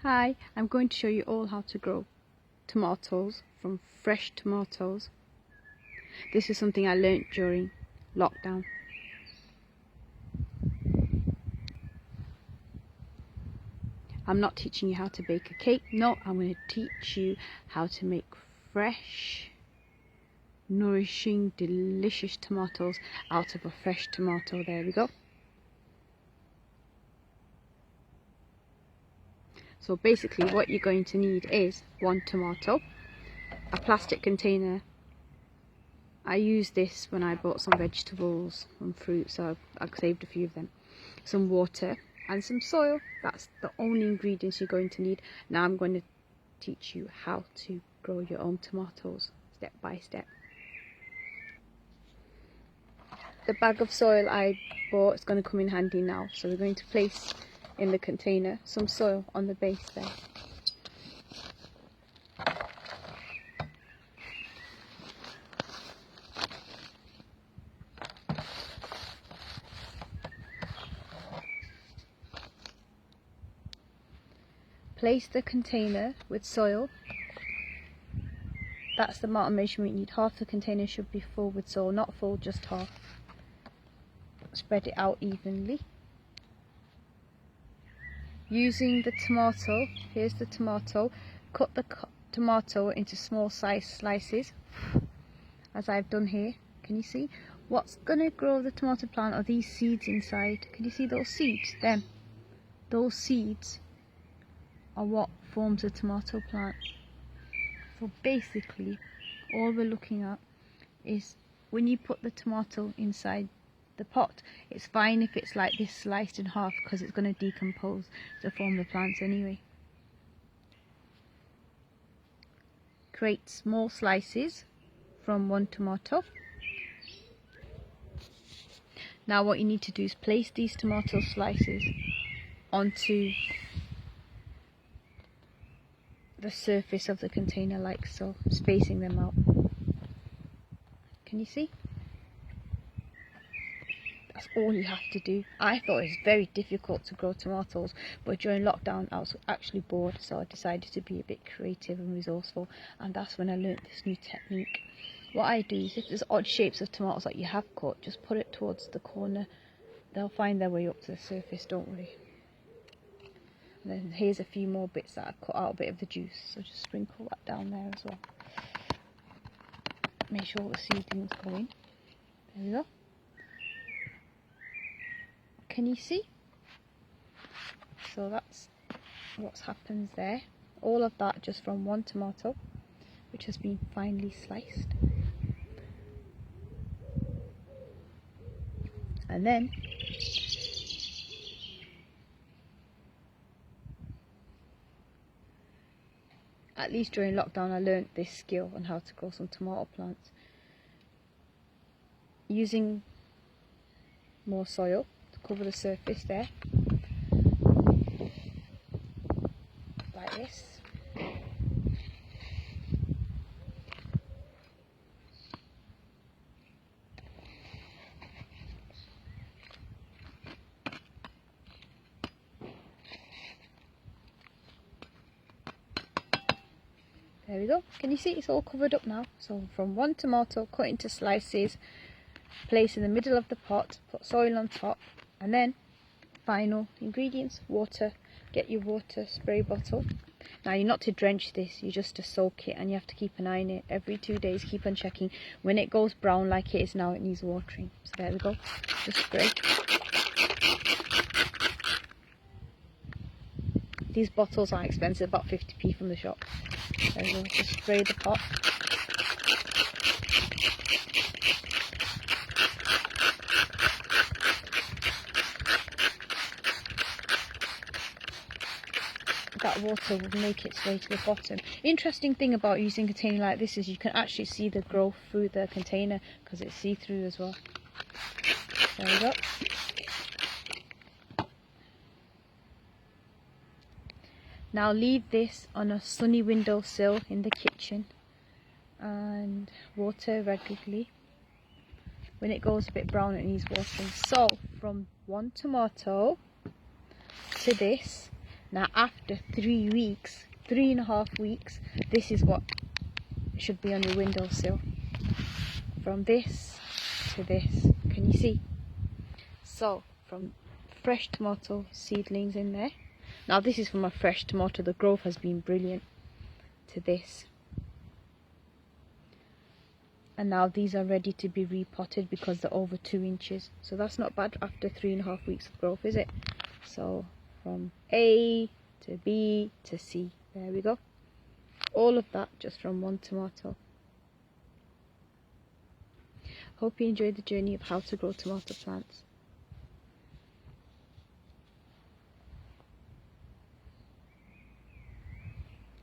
Hi, I'm going to show you all how to grow tomatoes from fresh tomatoes. This is something I learnt during lockdown. I'm not teaching you how to bake a cake, no, I'm going to teach you how to make fresh, nourishing, delicious tomatoes out of a fresh tomato. There we go. So basically what you're going to need is one tomato, a plastic container. I used this when I bought some vegetables and fruit, so I've saved a few of them. Some water and some soil. That's the only ingredients you're going to need. Now I'm going to teach you how to grow your own tomatoes step by step. The bag of soil I bought is going to come in handy now. So we're going to place in the container some soil on the base there. Place the container with soil. That's the amount of measurement you need. Half the container should be full with soil, not full, just half. Spread it out evenly. Using the tomato, here's the tomato, cut the tomato into small size slices, as I've done here. Can you see? What's going to grow the tomato plant are these seeds inside. Can you see those seeds? Them. Those seeds are what forms a tomato plant. So basically, all we're looking at is when you put the tomato inside the pot, it's fine if it's like this sliced in half because it's going to decompose to form the plants anyway. Create small slices from one tomato. Now what you need to do is place these tomato slices onto the surface of the container like so, spacing them out. Can you see? That's all you have to do. I thought it was very difficult to grow tomatoes, but during lockdown I was actually bored, so I decided to be a bit creative and resourceful, and that's when I learnt this new technique. What I do is if there's odd shapes of tomatoes that you have cut, just put it towards the corner. They'll find their way up to the surface, don't worry. And then here's a few more bits that I've cut out a bit of the juice, so just sprinkle that down there as well. Make sure all the seedlings go in. There we go. Can you see? So that's what happens there. All of that just from one tomato, which has been finely sliced. And then at least during lockdown I learnt this skill on how to grow some tomato plants. Using more soil to cover the surface there, like this. There we go. Can you see it's all covered up now? So from one tomato, cut into slices, place in the middle of the pot, put soil on top, and then final ingredients, water. Get your water spray bottle. Now you're not to drench this, you're just to soak it, and you have to keep an eye on it every 2 days. Keep on checking. When it goes brown like it is now, it needs watering. So there we go. Just spray. These bottles are expensive, about 50p from the shop. There we go. Just spray the pot. That water will make its way to the bottom. Interesting thing about using a container like this is you can actually see the growth through the container because it's see-through as well. There we go. Now leave this on a sunny windowsill in the kitchen and water regularly. When it goes a bit brown it needs watering. So from one tomato to this, Now after 3.5 weeks, this is what should be on your windowsill. From this to this, can you see? So from fresh tomato seedlings in there. Now this is from a fresh tomato, the growth has been brilliant, to this. And now these are ready to be repotted because they're over 2 inches. So that's not bad after 3.5 weeks of growth, is it? So from A to B to C, there we go. All of that just from one tomato. Hope you enjoyed the journey of how to grow tomato plants.